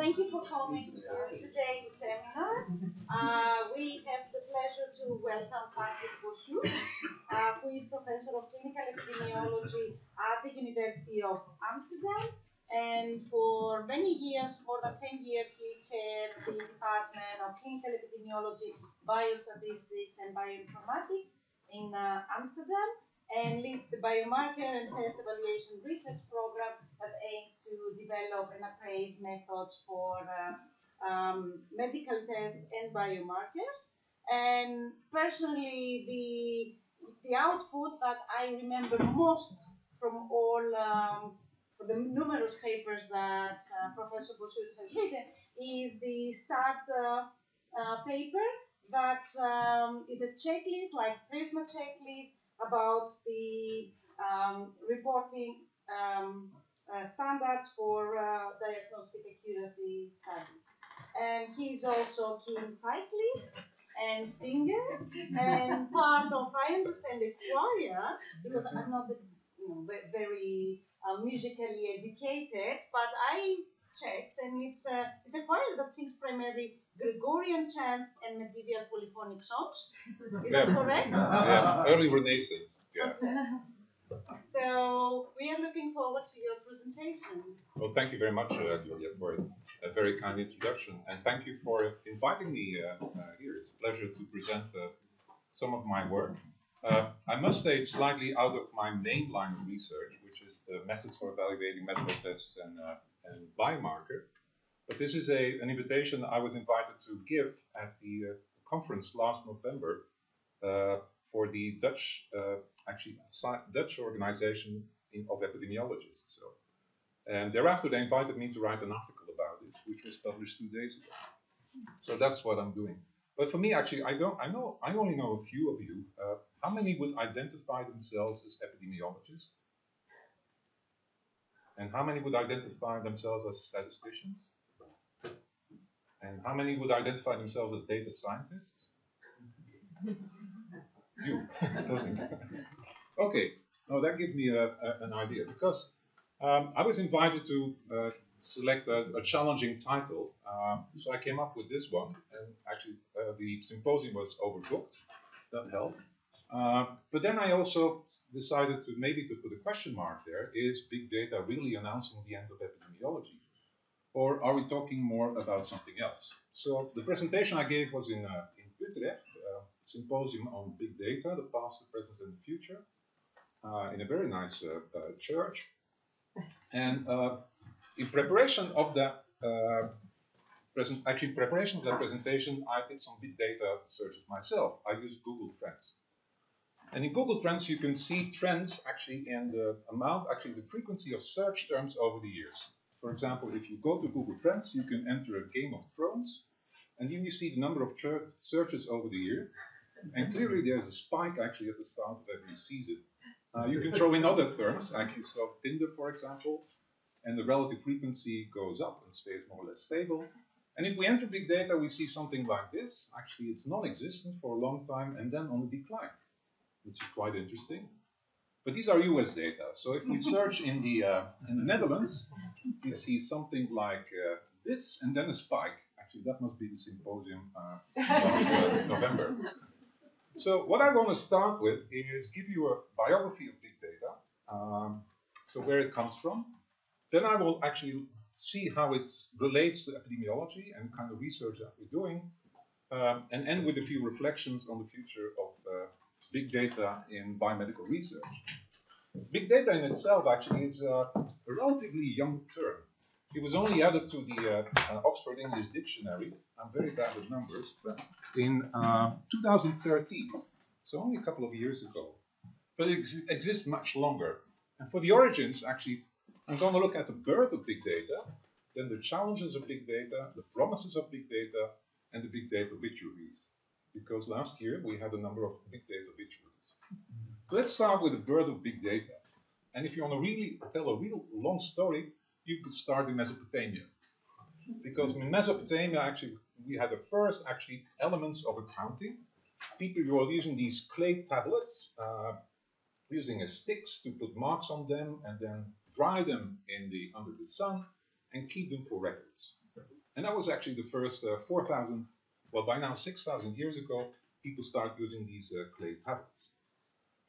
thank you for coming to today's seminar. We have the pleasure to welcome Patrick Bossuyt, who is Professor of Clinical Epidemiology at the University of Amsterdam. And for many years, more than 10 years, he chairs the Department of Clinical Epidemiology, Biostatistics, and Bioinformatics in Amsterdam, and leads the biomarker and test evaluation research program that aims to develop and appraise methods for medical tests and biomarkers. And personally, the output that I remember most from all the numerous papers that Professor Bossuyt has written is the START paper that is a checklist, like Prisma checklist, about the reporting standards for diagnostic accuracy studies. And he's also a keen cyclist and singer and part of, I understand, the choir, because I'm not very musically educated, but I checked, and it's a choir that sings primarily Gregorian chants and medieval polyphonic songs. Is that correct? Yeah, early Renaissance. Yeah. So we are looking forward to your presentation. Well, thank you very much, Julia, for a very kind introduction, and thank you for inviting me here. It's a pleasure to present some of my work. I must say it's slightly out of my main line of research, which is the methods for evaluating medical tests and biomarker. But this is an invitation I was invited to give at the conference last November for the Dutch, Dutch organization of epidemiologists. So, and thereafter they invited me to write an article about it, which was published 2 days ago. So that's what I'm doing. But for me, actually, I only know a few of you. How many would identify themselves as epidemiologists? And how many would identify themselves as statisticians? And how many would identify themselves as data scientists? You. Okay. No, that gives me an idea, because I was invited to select a challenging title, so I came up with this one, and actually the symposium was overbooked. That helped. But then I also decided to put a question mark there. Is big data really announcing the end of epidemiology? Or are we talking more about something else? So the presentation I gave was in Utrecht, symposium on big data, the past, the present, and the future, in a very nice church. And in preparation of that presentation, I did some big data searches myself. I used Google Trends. And in Google Trends, you can see trends actually in the the frequency of search terms over the years. For example, if you go to Google Trends, you can enter a Game of Thrones, and then you see the number of searches over the year. And clearly there's a spike actually at the start of every season. You can throw in other terms, actually, so Tinder, for example, and the relative frequency goes up and stays more or less stable. And if we enter big data, we see something like this. Actually, it's non-existent for a long time and then on a decline, which is quite interesting. But these are US data. So if we search in the Netherlands, we see something like this, and then a spike. Actually, that must be the symposium last November. So what I want to start with is give you a biography of big data, so where it comes from. Then I will actually see how it relates to epidemiology and kind of research that we're doing, and end with a few reflections on the future of big data in biomedical research. Big data in itself actually is a relatively young term. It was only added to the Oxford English Dictionary. I'm very bad with numbers, but in 2013, so only a couple of years ago. But it exists much longer. And for the origins, actually, I'm going to look at the birth of big data, then the challenges of big data, the promises of big data, and the big data obituaries. Because last year we had a number of big data obituaries. So let's start with the birth of big data. And if you want to really tell a real long story, you could start in Mesopotamia. Because in Mesopotamia, actually, we had the first elements of accounting. People were using these clay tablets, using sticks to put marks on them and then dry them under the sun and keep them for records. that was actually the first 4,000, well, by now 6,000 years ago, people started using these clay tablets.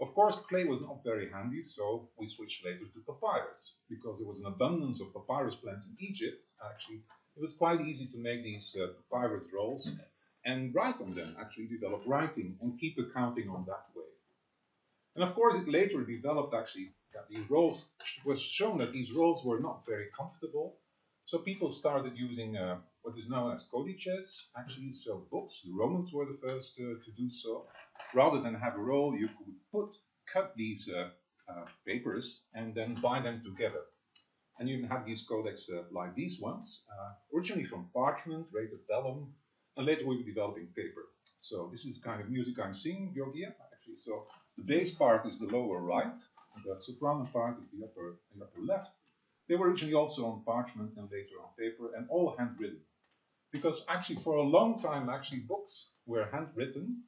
Of course, clay was not very handy, so we switched later to papyrus. Because there was an abundance of papyrus plants in Egypt, actually, it was quite easy to make these papyrus rolls and write on them, actually develop writing and keep accounting on that way. And of course, it later developed actually that these rolls, was shown that these rolls were not very comfortable. So people started using what is known as codices, actually, so books. The Romans were the first to do so. Rather than have a roll, you could cut these papers and then bind them together. And you have these codex like these ones, originally from parchment, later vellum, and later we were developing paper. So this is the kind of music I'm singing, Georgia, actually. So the bass part is the lower right, the soprano part is the upper left. They were originally also on parchment and later on paper, and all handwritten. Because actually for a long time, actually books were handwritten.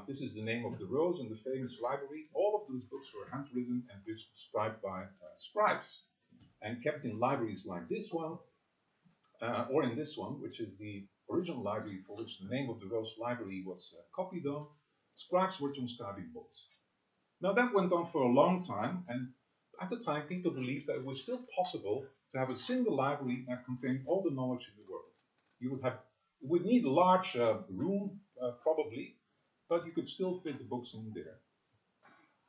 This is the name of the rose in the famous library. All of those books were handwritten and prescribed by scribes and kept in libraries like this one, or in this one, which is the original library for which the name of the Rose Library was copied on. Scribes were transcribing books. Now that went on for a long time, and at the time people believed that it was still possible to have a single library that contained all the knowledge in the world. You would need a large room, probably, but you could still fit the books in there.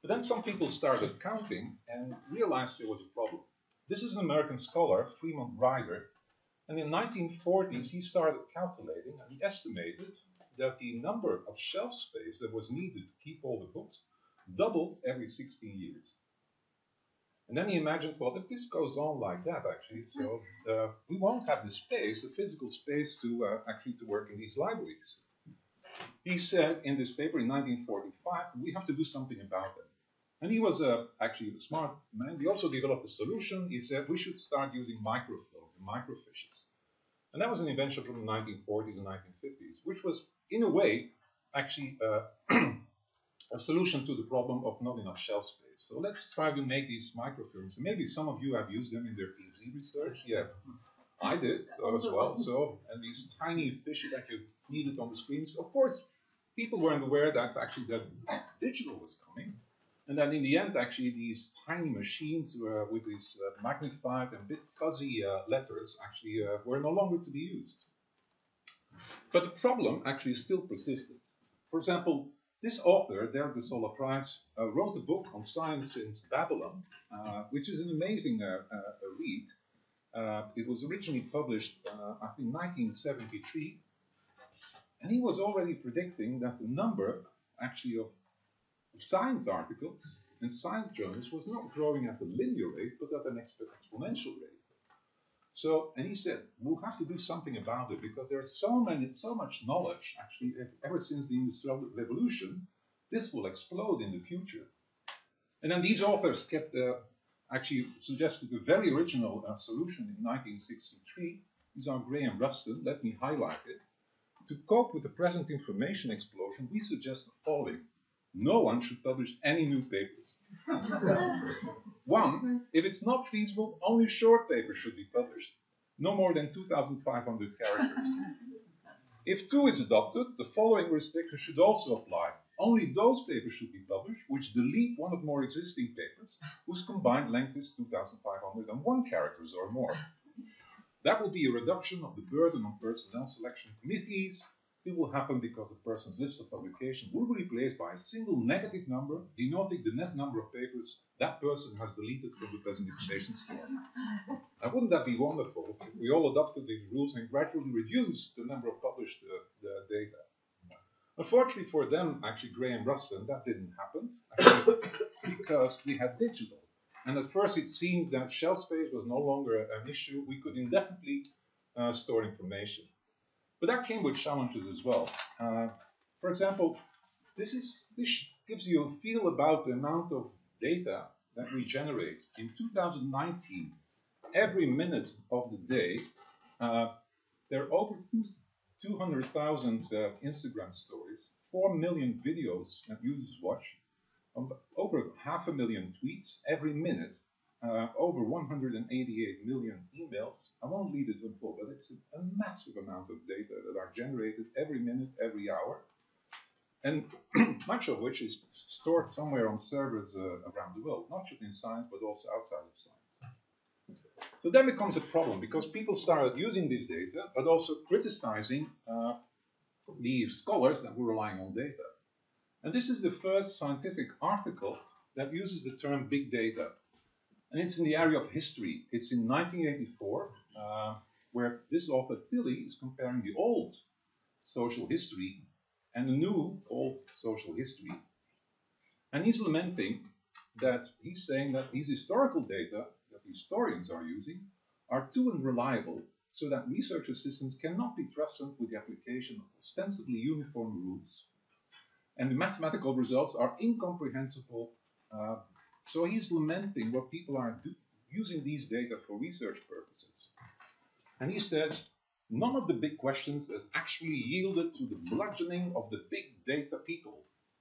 But then some people started counting and realized there was a problem. This is an American scholar, Fremont Ryder, and in the 1940s he started calculating and he estimated that the number of shelf space that was needed to keep all the books doubled every 16 years. And then he imagined, well, if this goes on like that, actually, so we won't have the space, the physical space to actually to work in these libraries. He said in this paper in 1945, we have to do something about them. And he was actually a smart man. He also developed a solution. He said we should start using microfilm, microfiches. And that was an invention from the 1940s and 1950s, which was, in a way, actually a solution to the problem of not enough shelf space. So let's try to make these microfilms. Maybe some of you have used them in their PhD research. Yeah, I did so as well. So, and these tiny fishes that you needed on the screens. Of course, people weren't aware that actually that digital was coming. And then in the end, actually, these tiny machines with these magnified and bit fuzzy letters actually were no longer to be used. But the problem actually still persisted. For example, this author, Derek de Sola Price, wrote a book on science since Babylon, which is an amazing read. It was originally published, I think, 1973. And he was already predicting that the number, actually, of science articles and science journals was not growing at a linear rate, but at an exponential rate. So, and he said, we'll have to do something about it because there's so much knowledge, actually, ever since the Industrial Revolution, this will explode in the future. And then these authors kept, actually suggested a very original solution in 1963. These are Gray and Ruston. Let me highlight it. To cope with the present information explosion, we suggest the following. No one should publish any new papers. 1, if it's not feasible, only short papers should be published. No more than 2,500 characters. If 2 is adopted, the following restriction should also apply. Only those papers should be published which delete one or more existing papers whose combined length is 2,501 characters or more. That will be a reduction of the burden on personnel selection committees. It will happen because the person's list of publication will be replaced by a single negative number denoting the net number of papers that person has deleted from the present information store. And wouldn't that be wonderful if we all adopted these rules and gradually reduced the number of published data? Unfortunately for them, actually, Gray and Ruston, that didn't happen because we had digital. And at first it seemed that shelf space was no longer an issue. We could indefinitely store information. But that came with challenges as well. For example, this gives you a feel about the amount of data that we generate. In 2019, every minute of the day, there are over 200,000 Instagram stories, 4 million videos that users watch, over 500,000 tweets every minute. over 188 million emails. I won't read it in full, but it's a massive amount of data that are generated every minute, every hour, and much of which is stored somewhere on servers around the world, not just in science, but also outside of science. So then becomes a problem, because people started using this data, but also criticizing the scholars that were relying on data. And this is the first scientific article that uses the term big data. And it's in the area of history. It's in 1984, where this author, Tilly, is comparing the old social history and the new old social history. And he's lamenting that he's saying that these historical data that historians are using are too unreliable, so that research assistants cannot be trusted with the application of ostensibly uniform rules. And the mathematical results are incomprehensible. So he's lamenting what people are using these data for research purposes. And he says, none of the big questions has actually yielded to the bludgeoning of the big data people.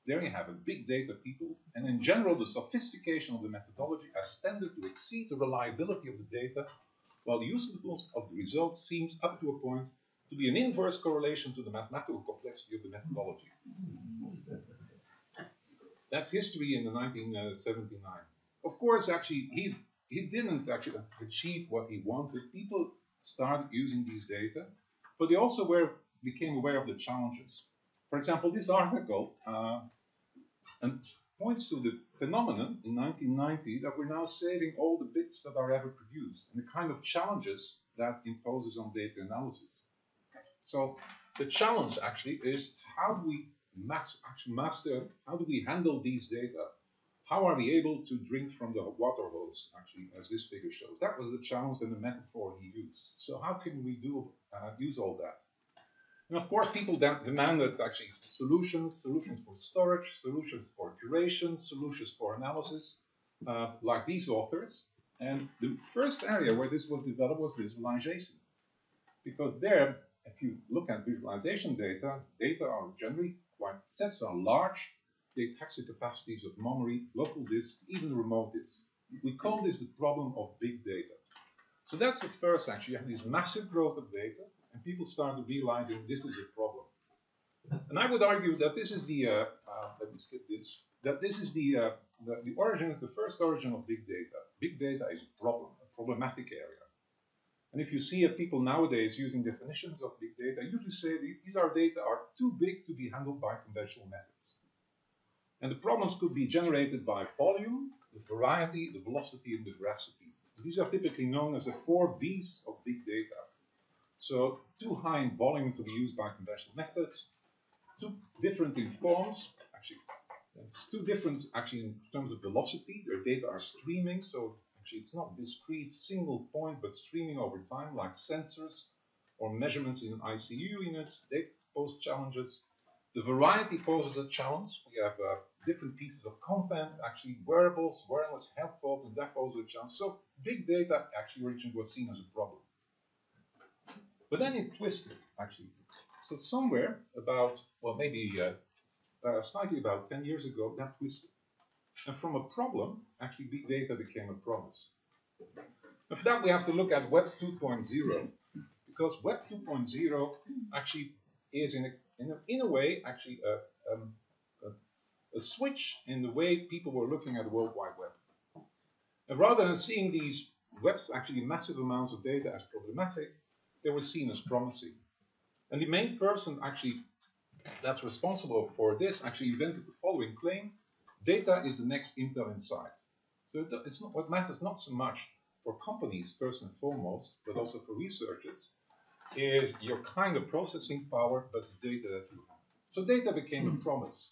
There you have it, big data people. And in general, the sophistication of the methodology has tended to exceed the reliability of the data, while the usefulness of the results seems up to a point to be an inverse correlation to the mathematical complexity of the methodology. That's history in the 1979. Of course, actually, he didn't actually achieve what he wanted. People started using these data, but they also became aware of the challenges. For example, this article and points to the phenomenon in 1990 that we're now saving all the bits that are ever produced, and the kind of challenges that imposes on data analysis. So the challenge actually is, how do we how do we handle these data? How are we able to drink from the water hose, actually, as this figure shows? That was the challenge and the metaphor he used. So how can we use all that? And of course, people demanded actually solutions for storage, solutions for curation, solutions for analysis, like these authors. And the first area where this was developed was visualization. Because there, if you look at visualization data, data are generally sets are large. They tax the capacities of memory, local disk, even remote disk. We call this the problem of big data. So that's the first, actually. You have this massive growth of data, and people started realizing this is a problem. And I would argue that this is the, let me skip this, that this is the origin, is the first origin of big data. Big data is a problem, a problematic area. And if you see people nowadays using definitions of big data, usually say these data are too big to be handled by conventional methods. And the problems could be generated by volume, the variety, the velocity, and the veracity. These are typically known as the 4 V's of big data. So too high in volume to be used by conventional methods, too different in forms, actually, it's too different actually in terms of velocity. Their data are streaming, so actually it's not discrete single point, but streaming over time, like sensors or measurements in an ICU unit. They pose challenges. The variety poses a challenge. We have different pieces of content, actually wearables, wireless headphones, and that poses a challenge. So big data actually originally was seen as a problem. But then it twisted, actually. So somewhere about, well, maybe slightly about 10 years ago, that twisted. And from a problem, actually big data became a promise. And for that, we have to look at Web 2.0, because Web 2.0 actually is in a way actually a switch in the way people were looking at the World Wide Web. And rather than seeing these webs, actually massive amounts of data, as problematic, they were seen as promising. And the main person actually that's responsible for this actually invented the following claim: data is the next Intel Inside. So it's not what matters not so much for companies first and foremost, but also for researchers, is your kind of processing power, but the data that you have. So data became a promise.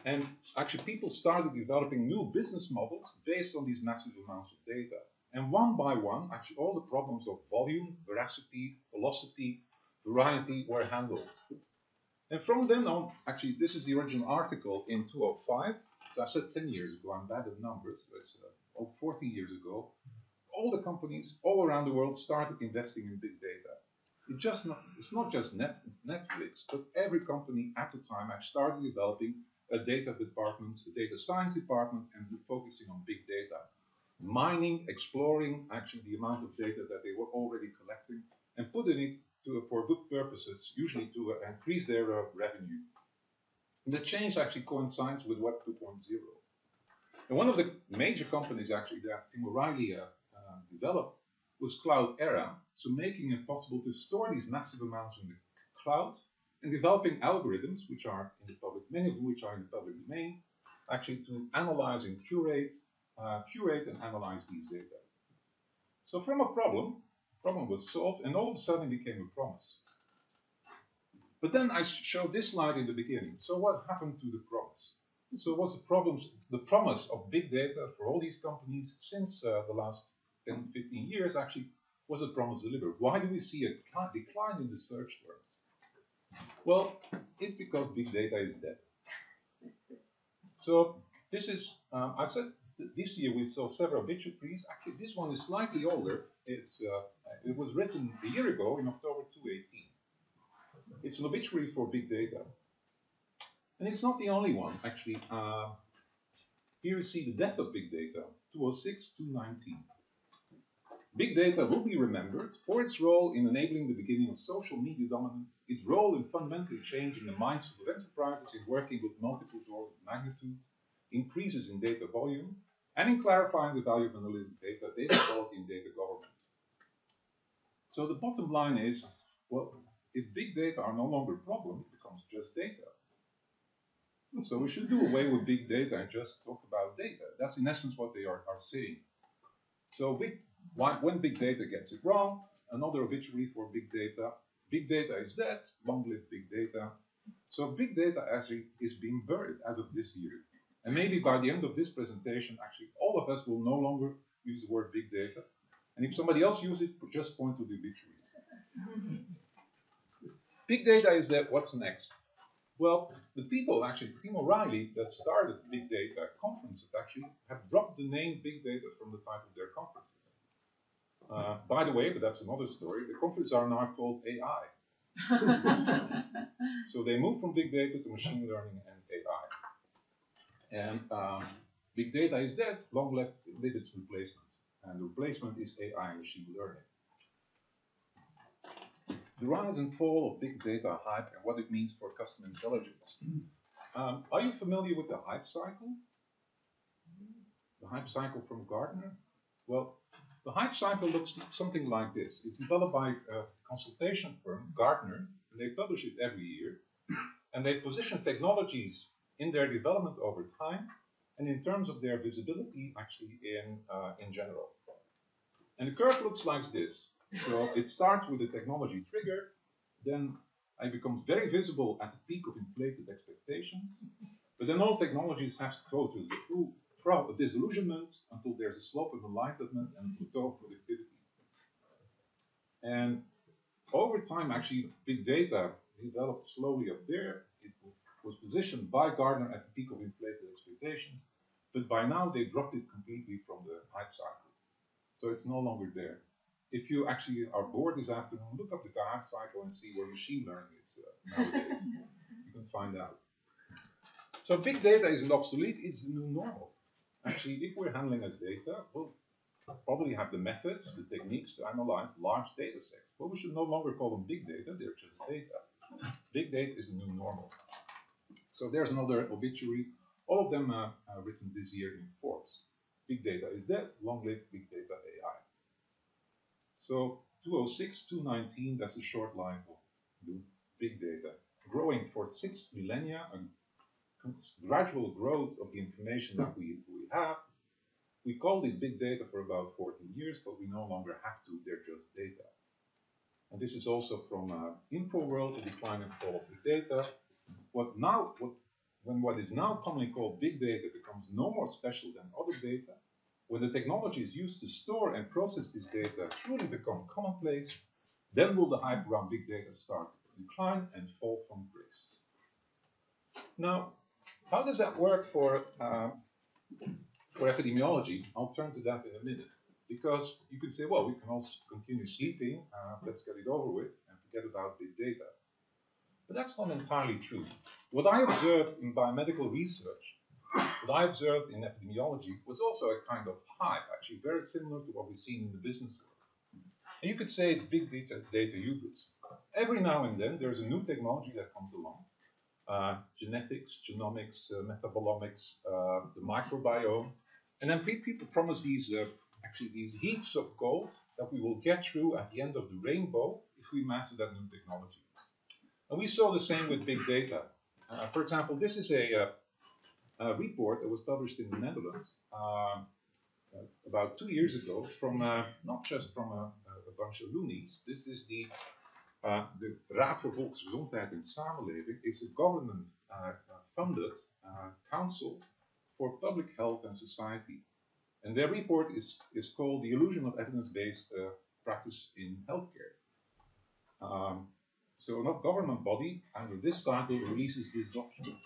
And actually people started developing new business models based on these massive amounts of data. And one by one, actually all the problems of volume, veracity, velocity, variety were handled. And from then on, actually this is the original article in 2005. So I said 10 years ago, I'm bad at numbers, that's 14 years ago. All the companies all around the world started investing in big data. It's not just Netflix, but every company at the time actually started developing a data department, a data science department, and focusing on big data. mining, exploring actually the amount of data that they were already collecting and putting it for good purposes, usually to increase their revenue. And the change actually coincides with Web 2.0. And one of the major companies actually that Tim O'Reilly developed was Cloud Era, so making it possible to store these massive amounts in the cloud and developing algorithms, which are in the public, many of which are in the public domain, actually to analyze and curate and analyze these data. So from a problem was solved, and all of a sudden it became a promise. But then I showed this slide in the beginning. So what happened to the promise? So was the promise of big data for all these companies since the last 10, 15 years actually was the promise delivered? Why do we see a decline in the search terms? Well, it's because big data is dead. So this is, I said this year we saw several obituaries. Actually, this one is slightly older. It was written a year ago in October 2018. It's an obituary for big data. And it's not the only one, actually. Here you see the death of big data, 2006-2019. Big data will be remembered for its role in enabling the beginning of social media dominance, its role in fundamentally changing the minds of enterprises in working with multiple orders of magnitude, increases in data volume, and in clarifying the value of analytic data, data quality, and data governance. So the bottom line is, well, if big data are no longer a problem, it becomes just data. So we should do away with big data and just talk about data. That's in essence what they are saying. So when big data gets it wrong, another obituary for big data is dead, long live big data. So big data actually is being buried as of this year. And maybe by the end of this presentation, actually all of us will no longer use the word big data. And if somebody else uses it, just point to the obituary. Big data is dead, what's next? Well, the people actually, Tim O'Reilly, that started big data conferences actually have dropped the name big data from the title of their conferences. By the way, but that's another story, the conferences are now called AI. So they moved from big data to machine learning and AI. And big data is dead, long live its replacement. And the replacement is AI and machine learning. The rise and fall of big data hype and what it means for customer intelligence. Are you familiar with the hype cycle? The hype cycle from Gartner? Well, the hype cycle looks something like this. It's developed by a consultation firm, Gartner, and they publish it every year. And they position technologies in their development over time and in terms of their visibility actually in general. And the curve looks like this. So it starts with the technology trigger, then it becomes very visible at the peak of inflated expectations, but then all technologies have to go through the full trial of disillusionment until there's a slope of enlightenment and plateau of productivity. And over time, actually, big data developed slowly up there. It was positioned by Gartner at the peak of inflated expectations, but by now they dropped it completely from the hype cycle. So it's no longer there. If you actually are bored this afternoon, look up the hype cycle and see where machine learning is nowadays. You can find out. So big data isn't obsolete, it's the new normal. Actually, if we're handling a data, we'll probably have the methods, the techniques to analyze large data sets. But we should no longer call them big data, they're just data. Big data is the new normal. So there's another obituary, all of them written this year in Forbes. Big data is dead, long live big data AI. So 2006-2019, that's a short life of the big data. Growing for 6 millennia, a gradual growth of the information that we have. We called it big data for about 14 years, but we no longer have to, they're just data. And this is also from InfoWorld, the decline and fall of big data. When what is now commonly called big data becomes no more special than other data, when the technologies used to store and process this data truly become commonplace, then will the hype around big data start to decline and fall from grace. Now, how does that work for epidemiology? I'll turn to that in a minute. Because you could say, well, we can also continue sleeping, let's get it over with, and forget about big data. But that's not entirely true. What I observed in biomedical research what I observed in epidemiology was also a kind of hype, actually very similar to what we've seen in the business world. And you could say it's big data hubris. Every now and then there's a new technology that comes along. Genetics, genomics, metabolomics, the microbiome. And then people promise these heaps of gold that we will get through at the end of the rainbow if we master that new technology. And we saw the same with big data. For example, this is a report that was published in the Netherlands about 2 years ago from not just from a bunch of loonies. This is the Raad voor Volksgezondheid en Samenleving. Is a government-funded council for public health and society. And their report is called The Illusion of Evidence-Based Practice in Healthcare. So a government body under this title releases this document.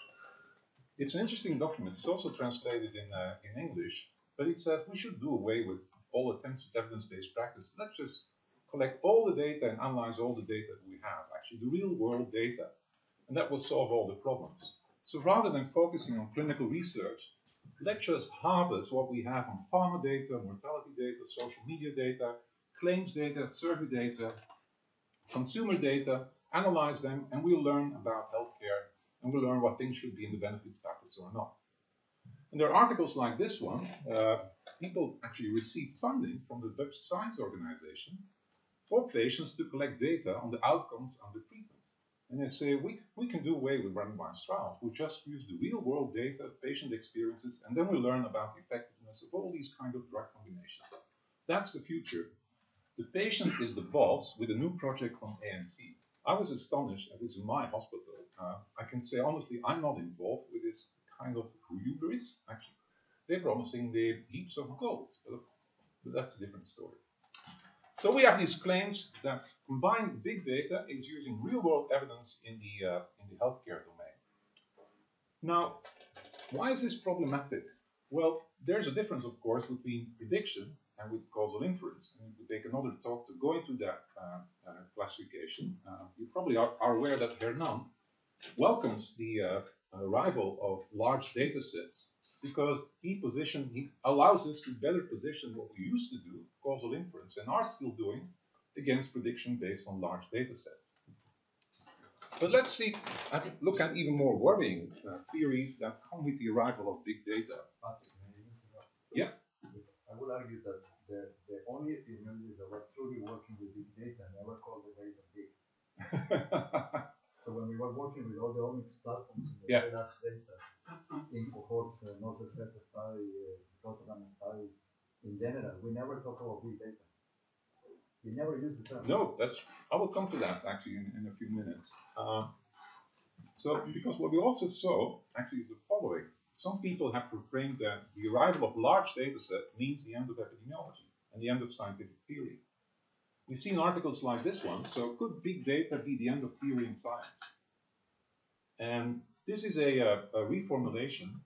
It's an interesting document. It's also translated in English, but it says we should do away with all attempts at evidence-based practice. Let's just collect all the data and analyze all the data that we have, actually the real-world data, and that will solve all the problems. So rather than focusing on clinical research, let's just harvest what we have on pharma data, mortality data, social media data, claims data, survey data, consumer data, analyze them, and we'll learn about healthcare, and we'll learn what things should be in the benefits package or not. And there are articles like this one. People actually receive funding from the Dutch Science Organization for patients to collect data on the outcomes under treatment. And they say, we can do away with randomized trials. We'll just use the real-world data, patient experiences, and then we'll learn about the effectiveness of all these kind of drug combinations. That's the future. The patient is the boss with a new project from AMC. I was astonished, and this is my hospital. I can say honestly, I'm not involved with this kind of hubris. Actually, they're promising the heaps of gold, but that's a different story. So we have these claims that combining big data is using real-world evidence in the healthcare domain. Now, why is this problematic? Well, there's a difference, of course, between prediction and with causal inference. And we take another talk to go into that classification. You probably are aware that Hernan welcomes the arrival of large data sets because he allows us to better position what we used to do, causal inference, and are still doing against prediction based on large data sets. But let's look at even more worrying theories that come with the arrival of big data. Yeah. I would argue that the only epidemiologists that were truly working with big data never called the data big. So when we were working with all the omics platforms in the very large data, in cohorts, Northern study, Rotterdam study, in general, we never talk about big data. We never use the term. No, I will come to that actually in a few minutes. So, because what we also saw actually is the following. Some people have proclaimed that the arrival of large data set means the end of epidemiology and the end of scientific theory. We've seen articles like this one. So, could big data be the end of theory in science? And this is a reformulation,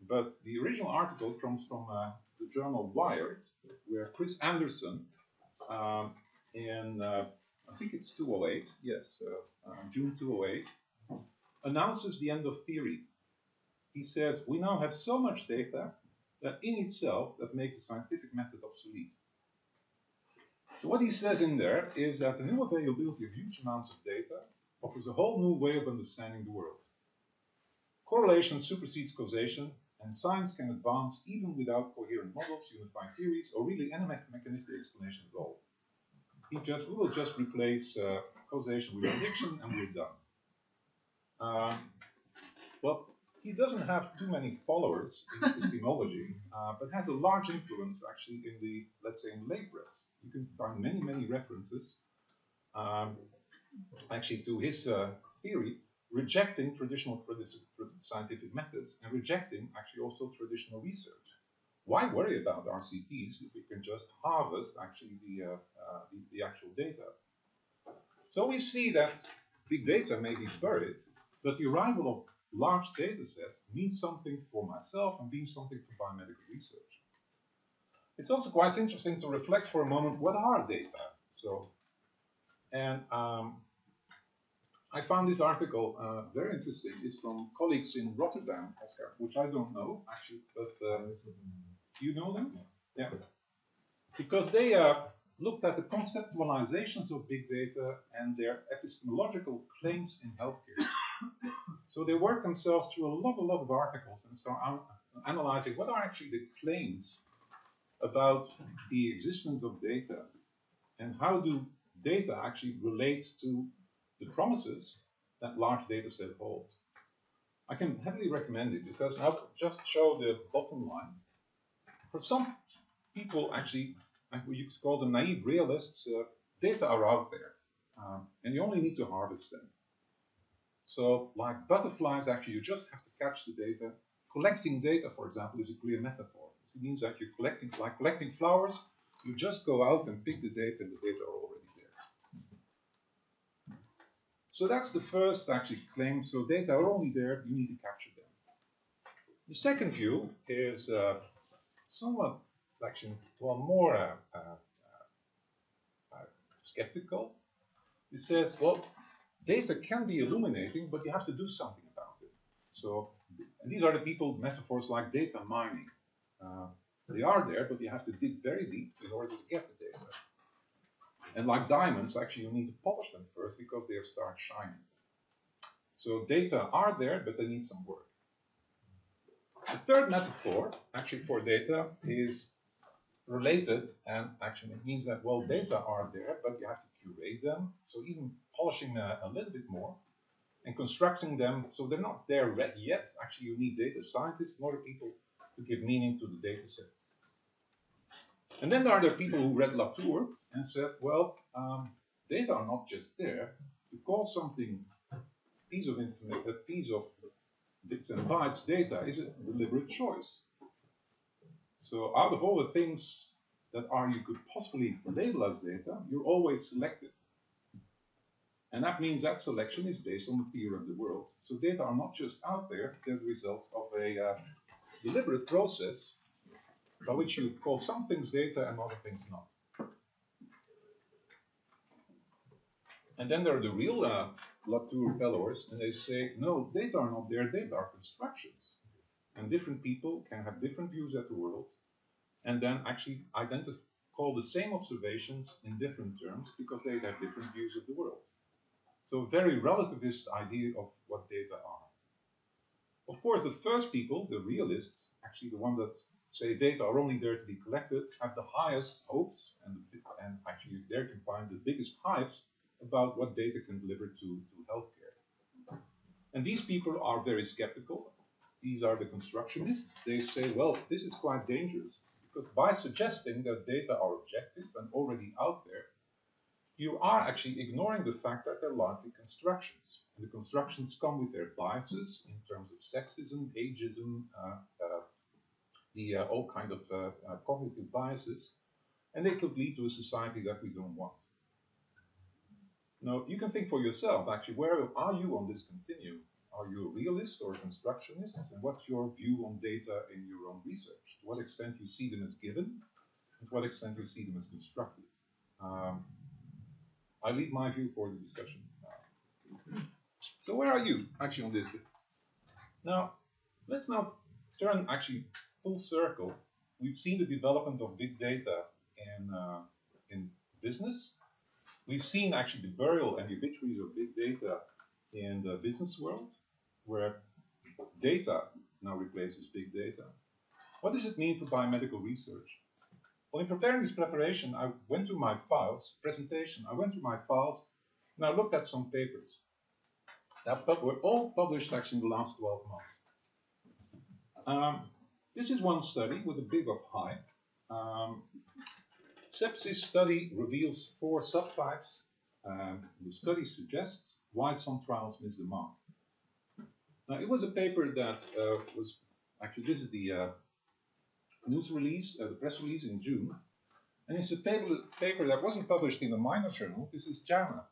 but the original article comes from the journal Wired, where Chris Anderson, in I think it's 2008, yes, June 2008, announces the end of theory. He says, we now have so much data that in itself that makes the scientific method obsolete. So what he says in there is that the new availability of huge amounts of data offers a whole new way of understanding the world. Correlation supersedes causation, and science can advance even without coherent models, unified theories, or really any mechanistic explanation at all. We will just replace causation with prediction, and we're done. Well, he doesn't have too many followers in epistemology, but has a large influence actually in the, let's say, in lay press. You can find many, many references actually to his theory, rejecting traditional scientific methods and rejecting actually also traditional research. Why worry about RCTs if we can just harvest actually the actual data? So we see that big data may be buried, but the arrival of large data sets means something for myself and means something for biomedical research. It's also quite interesting to reflect for a moment, what are data? So, and I found this article very interesting. It's from colleagues in Rotterdam, Oscar, which I don't know actually, but you know them? Yeah. Because they looked at the conceptualizations of big data and their epistemological claims in healthcare. So they worked themselves through a lot of articles and so analyzing what are actually the claims about the existence of data and how do data actually relate to the promises that large data set holds. I can heavily recommend it because I'll just show the bottom line. For some people, actually, you could call them naive realists, data are out there, and you only need to harvest them. So, like butterflies, actually, you just have to catch the data. Collecting data, for example, is a clear metaphor. It means that you're collecting, like collecting flowers, you just go out and pick the data, and the data are already there. So that's the first, actually, claim. So data are only there, you need to capture them. The second view is somewhat, actually, well, more skeptical. It says, well, data can be illuminating, but you have to do something about it. So, and these are the people, metaphors like data mining. They are there, but you have to dig very deep in order to get the data. And like diamonds, actually, you need to polish them first because they have started shining. So data are there, but they need some work. The third metaphor, actually, for data is related, and actually it means that, well, data are there, but you have to curate them. So even polishing a little bit more and constructing them so they're not there yet. Actually, you need data scientists and other people to give meaning to the data sets. And then there are the people who read Latour and said, well, data are not just there. To call something a piece of bits and bytes data is a deliberate choice. So out of all the things that you could possibly label as data, you're always selected. And that means that selection is based on the theory of the world. So data are not just out there, they're the result of a deliberate process by which you call some things data and other things not. And then there are the real Latour fellows, and they say, no, data are not there, data are constructions. And different people can have different views at the world, and then actually call the same observations in different terms because they have different views of the world. So a very relativist idea of what data are. Of course, the first people, the realists, actually the ones that say data are only there to be collected, have the highest hopes and actually there can find the biggest hypes about what data can deliver to healthcare. And these people are very skeptical. These are the constructionists. They say, well, this is quite dangerous because by suggesting that data are objective and already out there, you are actually ignoring the fact that they're largely constructions. And the constructions come with their biases in terms of sexism, ageism, all kinds of cognitive biases, and they could lead to a society that we don't want. Now, you can think for yourself, actually, where are you on this continuum? Are you a realist or a constructionist? And what's your view on data in your own research? To what extent you see them as given, and to what extent you see them as constructed? I leave my view for the discussion now. So where are you actually on this? Now, let's now turn actually full circle. We've seen the development of big data in business. We've seen actually the burial and the obituaries of big data in the business world, where data now replaces big data. What does it mean for biomedical research? Well, in preparing this preparation, I went through my files, I went through my files, and I looked at some papers that were all published actually in the last 12 months. This is one study with a big of hype. Sepsis study reveals 4 subtypes. The study suggests why some trials miss the mark. Now, it was a paper that was, actually this is the news release, the press release in June. And it's a paper that wasn't published in a minor journal. This is JAMA.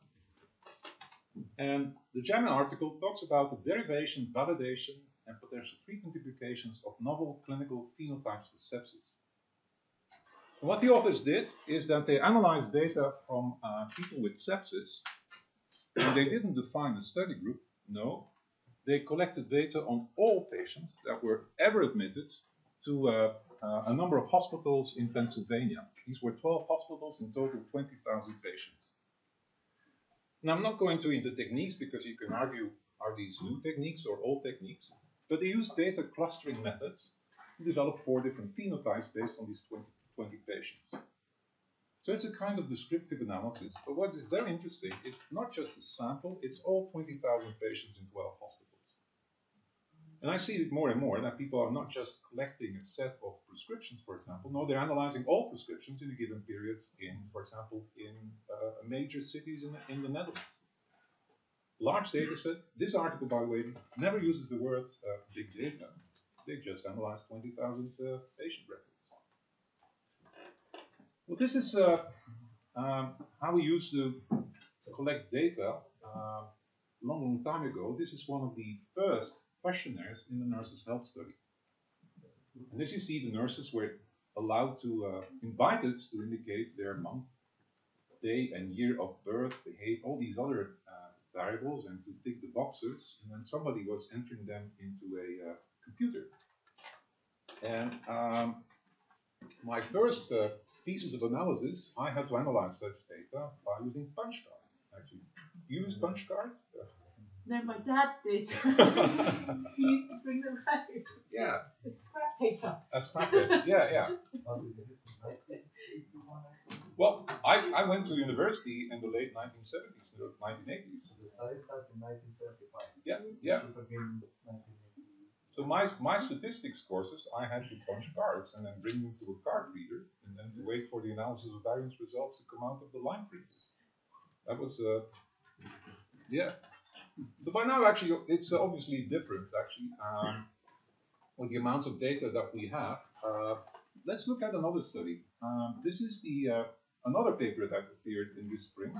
And the JAMA article talks about the derivation, validation, and potential treatment implications of novel clinical phenotypes of sepsis. And what the authors did is that they analyzed data from people with sepsis And they didn't define a study group, no. They collected data on all patients that were ever admitted to a number of hospitals in Pennsylvania. These were 12 hospitals, in total 20,000 patients. Now, I'm not going into techniques because you can argue, are these new techniques or old techniques? But they used data clustering methods to develop 4 different phenotypes based on these 20 patients. So it's a kind of descriptive analysis. But what is very interesting, it's not just a sample, it's all 20,000 patients in 12 hospitals. And I see it more and more that people are not just collecting a set of prescriptions, for example. No, they're analyzing all prescriptions in a given period in, for example, in major cities in the Netherlands. Large data sets. This article, by the way, never uses the word big data. They just analyze 20,000 patient records. Well, this is how we used to collect data long time ago. This is one of the first questionnaires in the nurses' health study. And as you see, the nurses were allowed to, invited to indicate their month, day, and year of birth, the age, all these other variables, and to tick the boxes. And then somebody was entering them into a computer. And my first pieces of analysis, I had to analyze such data by using punch cards. Actually, you use punch cards? No, my dad did. He used to bring them home. Yeah. It's scrap paper. A scrap paper. Yeah. Well, I went to university in the late 1970s, 1980s. So the study starts in 1975. Yeah. So my statistics courses, I had to punch cards and then bring them to a card reader and then to wait for the analysis of variance results to come out of the line print. That was, yeah. So by now, actually, it's obviously different, actually, with the amounts of data that we have. Let's look at another study. This is another paper that appeared in this spring,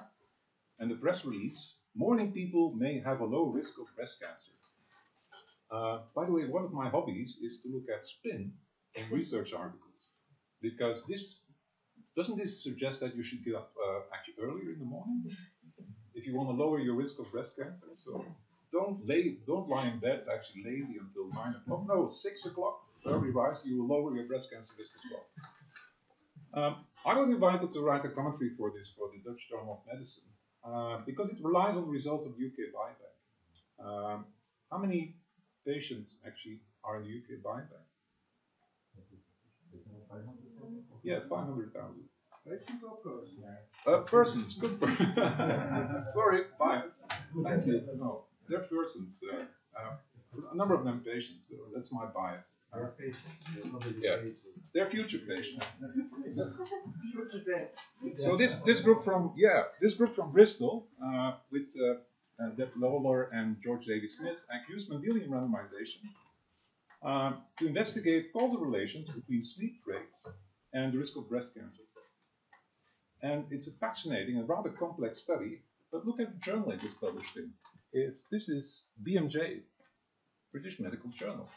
and the press release, morning people may have a low risk of breast cancer. By the way, one of my hobbies is to look at spin in research articles, because doesn't this suggest that you should get up actually earlier in the morning if you want to lower your risk of breast cancer? So don't lie in bed actually lazy until 9 o'clock. No, 6 o'clock early rise, you will lower your breast cancer risk as well. I was invited to write a commentary for this for the Dutch Journal of Medicine because it relies on the results of the UK biobank. How many patients actually are in the UK biobank? Yeah, 500,000. Patients or persons? Persons, good. Sorry, bias. Thank you. No, they're persons. A number of them patients. So that's my bias. They're patients. Yeah, they're future patients. Future So this group from Bristol with Deb Lawler and George Davis Smith used Mendelian randomization to investigate causal relations between sleep traits and the risk of breast cancer. And it's a fascinating and rather complex study, but look at the journal it was published in. This is BMJ, British Medical Journal.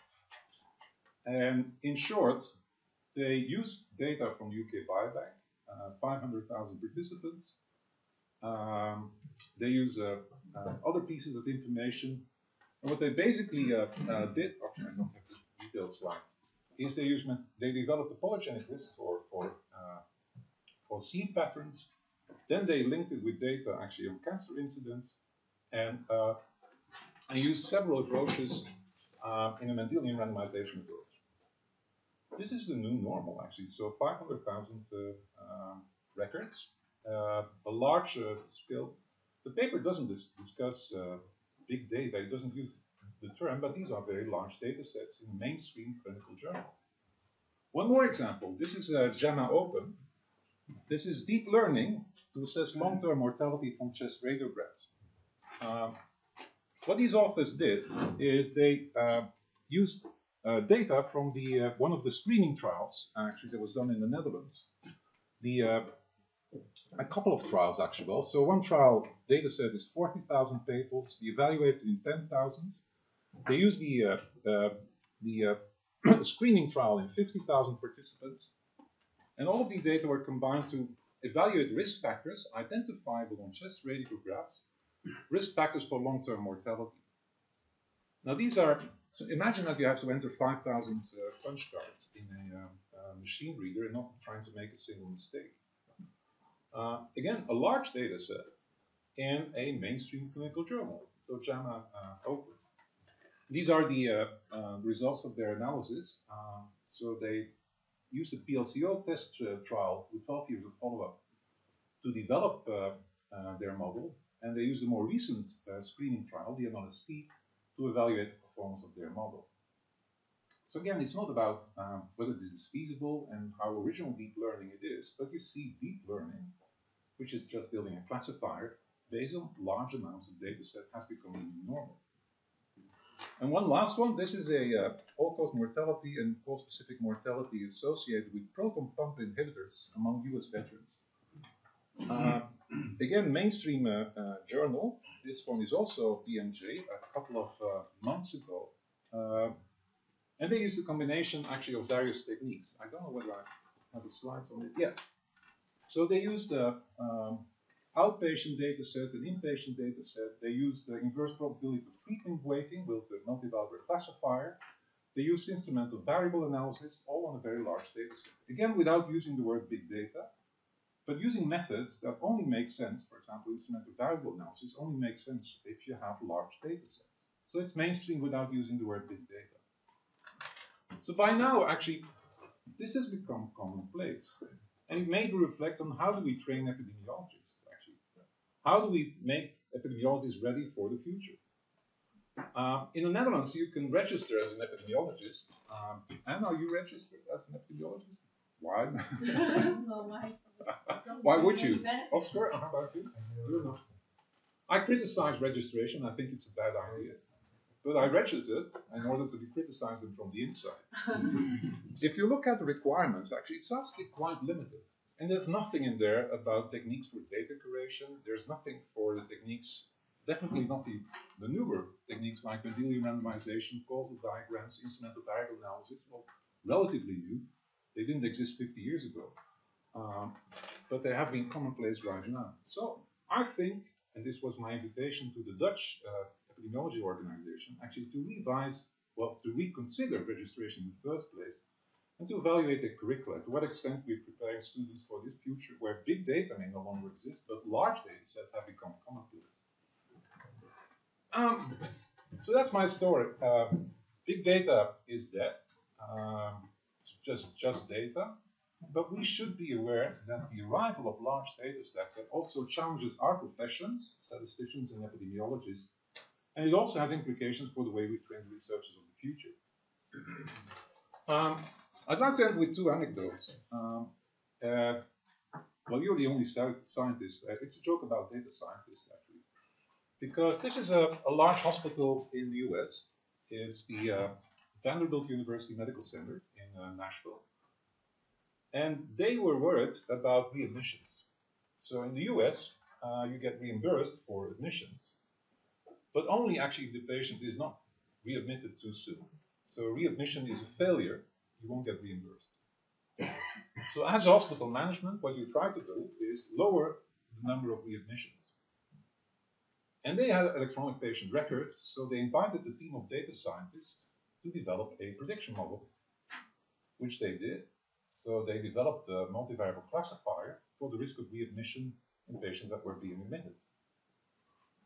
And in short, they used data from UK Biobank, 500,000 participants. They use other pieces of information. And what they basically did, actually I don't have the detailed slides, is they developed a polygenic risk score for sleep patterns. Then they linked it with data actually on cancer incidence, and used several approaches in a Mendelian randomization approach. This is the new normal actually. So 500,000 records, a large scale. The paper doesn't discuss big data. It doesn't use the term, but these are very large data sets in a mainstream clinical journal. One more example. This is JAMA Open. This is deep learning to assess long-term mortality from chest radiographs. What these authors did is they used data from one of the screening trials, actually that was done in the Netherlands. A couple of trials actually. Well, so one trial data set is 40,000 peoples. We evaluated in 10,000. They used the screening trial in 50,000 participants. And all of these data were combined to evaluate risk factors identifiable on chest radiographs risk factors for long-term mortality. Now these are, so imagine that you have to enter 5,000 punch cards in a machine reader and not trying to make a single mistake. Again, a large data set in a mainstream clinical journal, so JAMA Open. These are the results of their analysis. So they used a PLCO test trial with 12 years of follow-up to develop their model, and they used a more recent screening trial, the MLST, to evaluate the performance of their model. So again, it's not about whether this is feasible and how original deep learning it is, but you see deep learning, which is just building a classifier based on large amounts of data set, has become even normal. And one last one, this is a all-cause mortality and cause-specific mortality associated with proton pump inhibitors among US veterans. Again, mainstream journal. This one is also BMJ a couple of months ago. And they used a combination actually of various techniques. I don't know whether I have a slide on it. Yeah. So they used the outpatient data set, an inpatient data set. They used the inverse probability of treatment weighting with the multivariable classifier. They used instrumental variable analysis, all on a very large data set. Again, without using the word big data, but using methods that only make sense. For example, instrumental variable analysis only makes sense if you have large data sets. So it's mainstream without using the word big data. So by now, actually, this has become commonplace. And it made me reflect on how do we train epidemiologists, actually. How do we make epidemiologists ready for the future? In the Netherlands, you can register as an epidemiologist. Anne, are you registered as an epidemiologist? Why? No, why? Why would you? Oscar, how about you? You're not. I criticize registration. I think it's a bad idea. But I registered in order to be criticized from the inside. If you look at the requirements, actually, it's actually quite limited. And there's nothing in there about techniques for data curation. There's nothing for the techniques, definitely not the newer techniques like Mendelian randomization, causal diagrams, instrumental variable analysis. Well, relatively new. They didn't exist 50 years ago. But they have been commonplace right now. So I think, and this was my invitation to the Dutch epidemiology organization, actually to revise, well, to reconsider registration in the first place, and to evaluate the curricula, to what extent we're preparing students for this future where big data may no longer exist, but large data sets have become commonplace. So that's my story. Big data is dead. It's just data. But we should be aware that the arrival of large data sets also challenges our professions, statisticians and epidemiologists, and it also has implications for the way we train researchers of the future. I'd like to end with two anecdotes. Well, you're the only scientist. It's a joke about data scientists, actually. Because this is a large hospital in the US. It's the Vanderbilt University Medical Center in Nashville. And they were worried about readmissions. So in the US, you get reimbursed for admissions, but only actually if the patient is not readmitted too soon. So readmission is a failure, you won't get reimbursed. So as hospital management, what you try to do is lower the number of readmissions. And they had electronic patient records, so they invited a team of data scientists to develop a prediction model, which they did. So they developed a multivariable classifier for the risk of readmission in patients that were being admitted.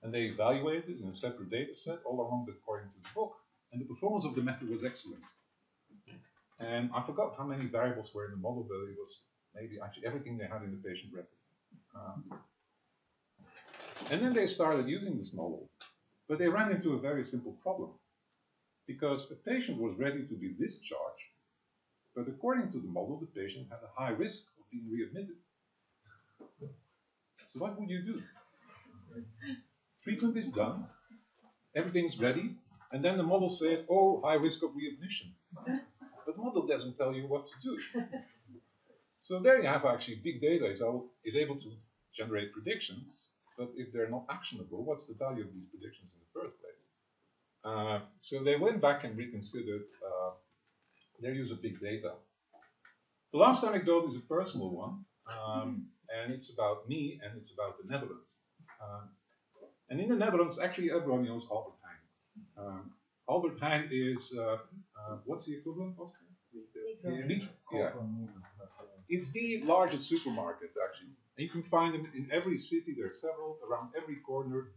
And they evaluated in a separate data set all along according to the book, and the performance of the method was excellent. And I forgot how many variables were in the model, but it was maybe actually everything they had in the patient record. And then they started using this model, but they ran into a very simple problem, because the patient was ready to be discharged, but according to the model, the patient had a high risk of being readmitted. So what would you do? Treatment is done, everything's ready, and then the model says, oh, high risk of readmission. But the model doesn't tell you what to do. So there you have actually big data is able to generate predictions, but if they're not actionable, what's the value of these predictions in the first place? So they went back and reconsidered their use of big data. The last anecdote is a personal one, and it's about me and it's about the Netherlands. And in the Netherlands, actually, everyone knows Albert Heijn. Albert Heijn is, what's the equivalent of? Yeah. It's the largest supermarket, actually. And you can find them in every city. There are several around every corner.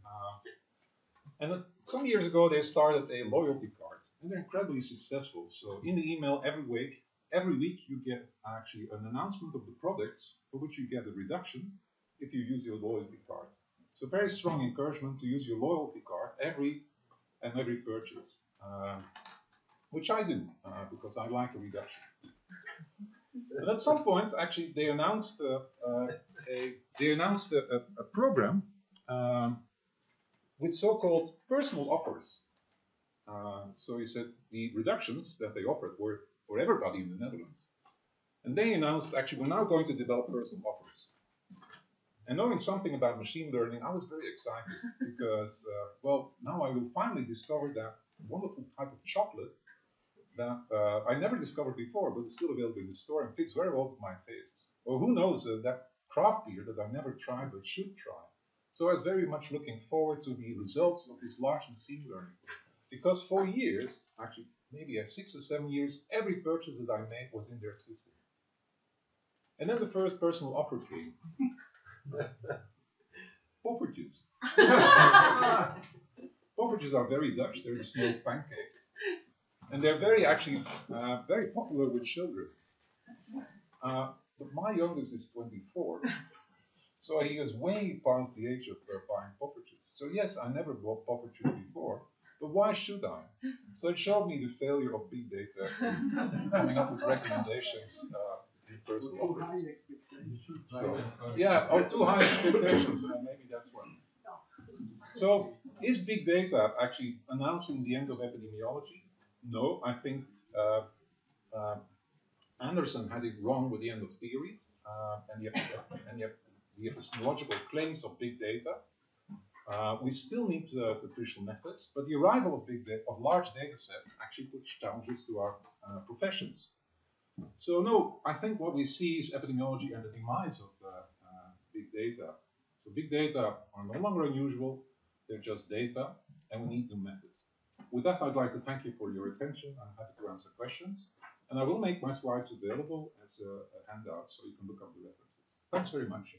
And some years ago, they started a loyalty card, and they're incredibly successful. So in the email every week you get actually an announcement of the products for which you get a reduction if you use your loyalty card. So very strong encouragement to use your loyalty card every purchase, which I do because I like a reduction. But at some point, actually, they announced a program with so-called personal offers. So he said the reductions that they offered were for everybody in the Netherlands. And they announced, actually, we're now going to develop personal offers. And knowing something about machine learning, I was very excited because, well, now I will finally discover that wonderful type of chocolate that I never discovered before, but is still available in the store and fits very well with my tastes. Or who knows, that craft beer that I never tried but should try. So I was very much looking forward to the results of this large machine learning. Because for years, actually maybe 6 or 7 years, every purchase that I made was in their system. And then the first personal offer came. Poffertjes. Poffertjes are very Dutch, they're the small pancakes. And they're very very popular with children. But my youngest is 24. So he is way past the age of buying poffertjes. So yes, I never bought poffertjes before, but why should I? So it showed me the failure of big data coming up with recommendations in personal offers. So, yeah, or too high expectations, maybe that's one. So is big data actually announcing the end of epidemiology? No, I think Anderson had it wrong with the end of theory and the epistemological claims of big data. We still need official methods, but the arrival of large data sets actually puts challenges to our professions. So no, I think what we see is epidemiology and the demise of big data. So big data are no longer unusual, they're just data, and we need new methods. With that, I'd like to thank you for your attention. I'm happy to answer questions. And I will make my slides available as a handout so you can look up the references. Thanks very much.